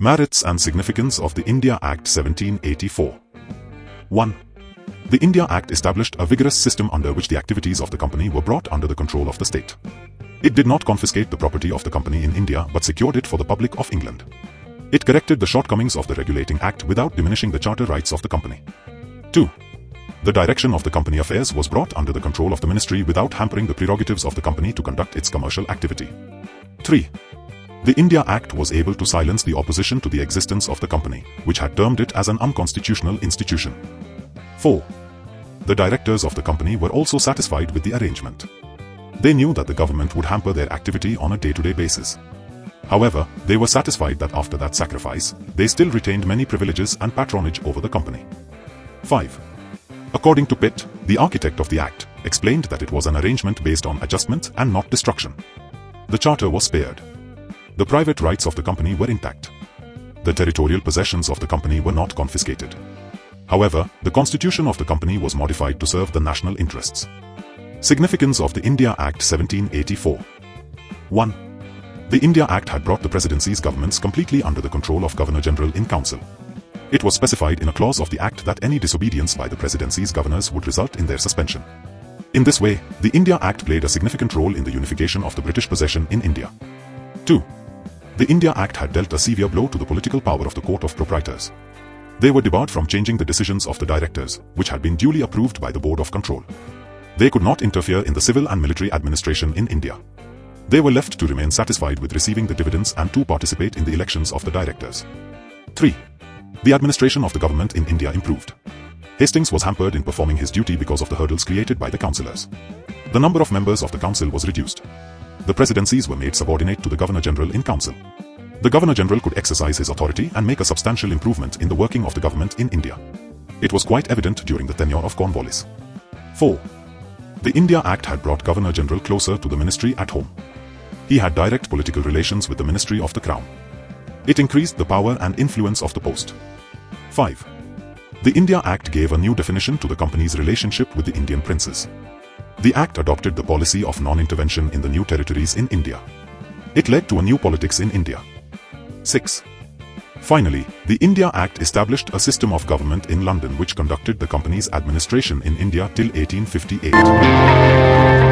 Merits and significance of the India Act 1784. 1. The India Act established a vigorous system under which the activities of the company were brought under the control of the state. It did not confiscate the property of the company in India but secured it for the public of England. It corrected the shortcomings of the regulating act without diminishing the charter rights of the company. 2. The direction of the company affairs was brought under the control of the ministry without hampering the prerogatives of the company to conduct its commercial activity. 3. The India Act was able to silence the opposition to the existence of the company, which had termed it as an unconstitutional institution. 4. The directors of the company were also satisfied with the arrangement. They knew that the government would hamper their activity on a day-to-day basis. However, they were satisfied that after that sacrifice, they still retained many privileges and patronage over the company. 5. According to Pitt, the architect of the Act, explained that it was an arrangement based on adjustment and not destruction. The charter was spared. The private rights of the company were intact. The territorial possessions of the company were not confiscated. However, the constitution of the company was modified to serve the national interests. Significance of the India Act 1784. 1. The India Act had brought the presidency's governments completely under the control of Governor-General in Council. It was specified in a clause of the Act that any disobedience by the presidency's governors would result in their suspension. In this way, the India Act played a significant role in the unification of the British possession in India. 2. The India Act had dealt a severe blow to the political power of the Court of Proprietors. They were debarred from changing the decisions of the directors, which had been duly approved by the Board of Control. They could not interfere in the civil and military administration in India. They were left to remain satisfied with receiving the dividends and to participate in the elections of the directors. 3. The administration of the government in India improved. Hastings was hampered in performing his duty because of the hurdles created by the councillors. The number of members of the council was reduced. The presidencies were made subordinate to the Governor-General in Council. The Governor-General could exercise his authority and make a substantial improvement in the working of the government in India. It was quite evident during the tenure of Cornwallis. 4. The India Act had brought Governor-General closer to the ministry at home. He had direct political relations with the Ministry of the Crown. It increased the power and influence of the post. 5. The India Act gave a new definition to the company's relationship with the Indian princes. The Act adopted the policy of non-intervention in the new territories in India. It led to a new politics in India. 6. Finally, the India Act established a system of government in London which conducted the company's administration in India till 1858.